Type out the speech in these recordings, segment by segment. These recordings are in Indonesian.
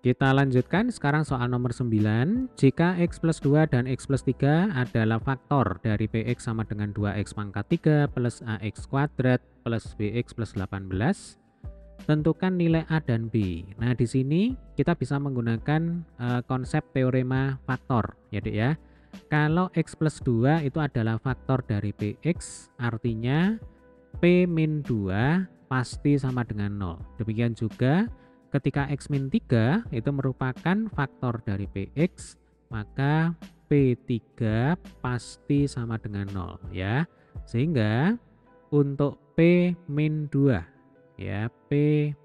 Kita lanjutkan sekarang soal nomor 9. Jika X plus 2 dan X plus 3 adalah faktor dari Px sama dengan 2X pangkat 3 plus AX kuadrat plus BX plus 18, tentukan nilai A dan B. Nah, di sini kita bisa menggunakan konsep teorema faktor, ya Dek ya. Kalau X plus 2 itu adalah faktor dari Px, artinya P min 2 pasti sama dengan 0. Demikian juga ketika X min 3 itu merupakan faktor dari Px, maka P3 pasti sama dengan 0 ya. Sehingga untuk P min 2 ya, P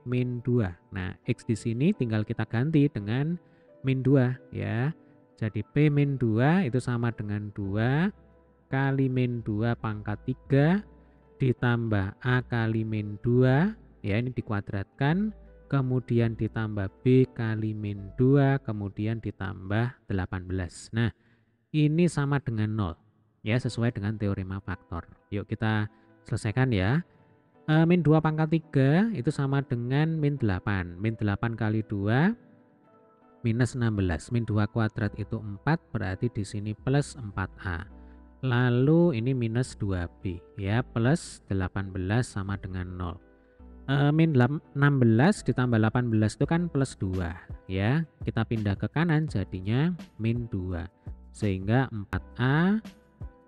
min 2. Nah, X di sini tinggal kita ganti dengan min 2 ya. Jadi P min 2 itu sama dengan 2 kali min 2 pangkat 3 ditambah A kali min 2 ya, ini dikuadratkan, kemudian ditambah B kali min 2, kemudian ditambah 18. Nah, ini sama dengan 0 ya, sesuai dengan teorema faktor. Yuk kita selesaikan ya. Min 2 pangkat 3 itu sama dengan min 8. Min 8 kali 2 minus 16. Min 2 kuadrat itu 4, berarti di sini plus 4A. Lalu ini minus 2B ya, plus 18 sama dengan 0. Min 16 ditambah 18 itu kan plus 2 ya. Kita pindah ke kanan jadinya min 2. Sehingga 4A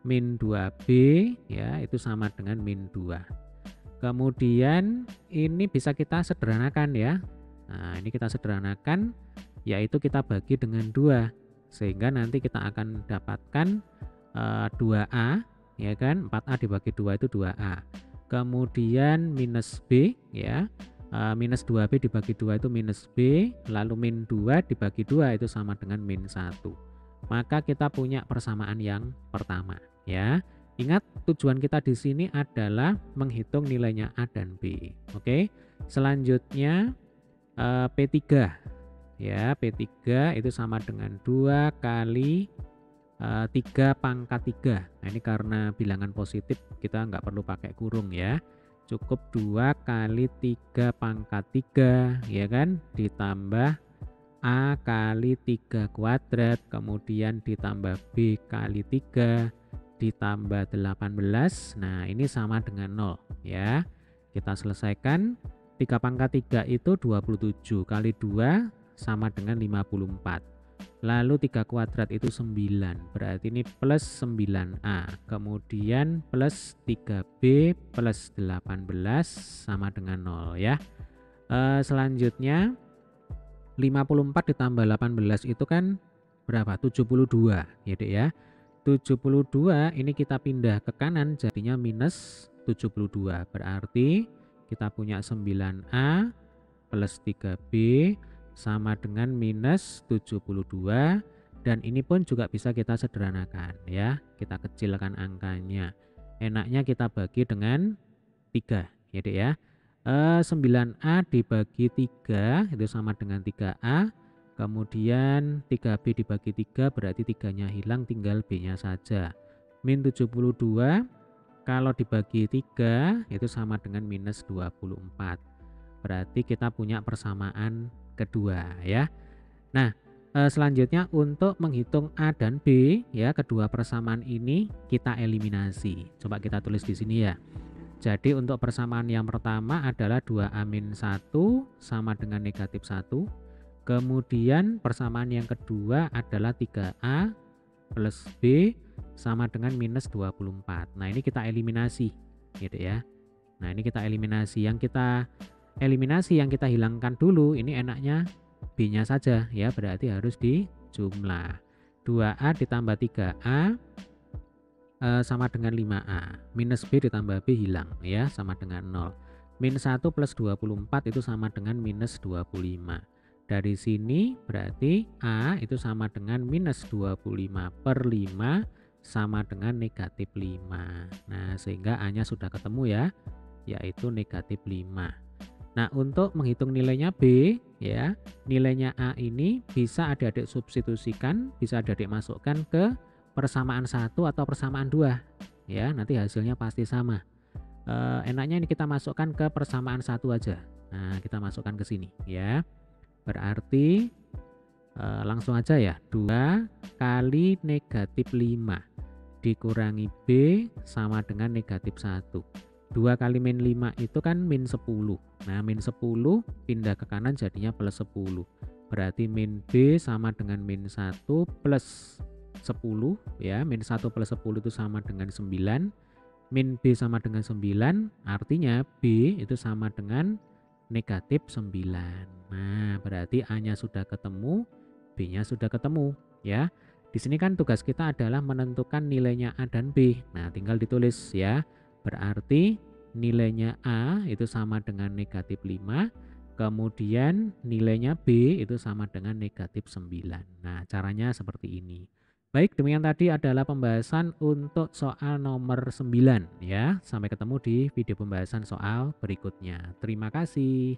min 2B ya itu sama dengan min 2. Kemudian ini bisa kita sederhanakan ya. Nah, ini kita sederhanakan, yaitu kita bagi dengan 2. Sehingga nanti kita akan dapatkan 2A ya kan, 4A dibagi 2 itu 2A. Kemudian minus B ya, minus 2B dibagi 2 itu minus B, lalu min 2 dibagi 2 itu sama dengan min 1. Maka kita punya persamaan yang pertama ya. Ingat, tujuan kita di sini adalah menghitung nilainya A dan B. Oke. Selanjutnya P3 ya, P3 itu sama dengan 2 kali 3 pangkat 3. Nah, ini karena bilangan positif kita nggak perlu pakai kurung ya. Cukup 2 kali 3 pangkat 3 ya kan, ditambah A kali 3 kuadrat, kemudian ditambah B kali 3 ditambah 18. Nah, ini sama dengan 0 ya. Kita selesaikan. 3 pangkat 3 itu 27 kali 2 sama dengan 54. Lalu 3 kuadrat itu 9, berarti ini plus 9A. Kemudian plus 3B plus 18 sama dengan 0 ya. Selanjutnya 54 ditambah 18 itu kan berapa? 72 ya Dek ya. 72 ini kita pindah ke kanan jadinya minus 72. Berarti kita punya 9A plus 3B sama dengan minus 72, dan ini pun juga bisa kita sederhanakan ya. Kita kecilkan angkanya. Enaknya kita bagi dengan 3 ya Dek ya. 9A dibagi 3 itu sama dengan 3A. Kemudian 3B dibagi 3 berarti 3-nya hilang, tinggal B-nya saja. Min 72 kalau dibagi 3 itu sama dengan minus 24. Berarti kita punya persamaan kedua ya. Nah, selanjutnya untuk menghitung A dan B ya, kedua persamaan ini kita eliminasi. Coba kita tulis di sini ya. Jadi untuk persamaan yang pertama adalah 2A-1 sama dengan negatif 1. Kemudian persamaan yang kedua adalah 3A plus B sama dengan minus 24. Nah, ini kita eliminasi gitu ya. Nah, ini kita eliminasi. Yang kita eliminasi, yang kita hilangkan dulu, ini enaknya B-nya saja ya, berarti harus dijumlah. 2A ditambah 3A sama dengan 5A. Minus B ditambah B hilang ya, sama dengan 0. Min 1 plus 24 itu sama dengan minus 25. Dari sini berarti A itu sama dengan minus 25 per 5 sama dengan negatif 5. Nah, sehingga A-nya sudah ketemu ya, yaitu negatif 5. Nah, untuk menghitung nilainya B ya, nilainya A ini bisa adik-adik substitusikan, bisa adik-adik masukkan ke persamaan 1 atau persamaan 2 ya, nanti hasilnya pasti sama. Enaknya ini kita masukkan ke persamaan 1 aja. Nah, kita masukkan ke sini ya. Berarti Langsung aja ya, 2 kali negatif 5 dikurangi B sama dengan negatif 1. 2 kali min 5 itu kan min 10. Nah, min 10 pindah ke kanan jadinya plus 10. Berarti min B sama dengan min 1 plus 10 ya. Min 1 plus 10 itu sama dengan 9. Min B sama dengan 9, artinya B itu sama dengan negatif 9. Nah, berarti A-nya sudah ketemu, B-nya sudah ketemu ya. Di sini kan tugas kita adalah menentukan nilainya A dan B. Nah, tinggal ditulis ya. Berarti nilainya A itu sama dengan negatif 5, kemudian nilainya B itu sama dengan negatif 9. Nah, caranya seperti ini. Baik, demikian tadi adalah pembahasan untuk soal nomor 9 ya. Sampai ketemu di video pembahasan soal berikutnya. Terima kasih.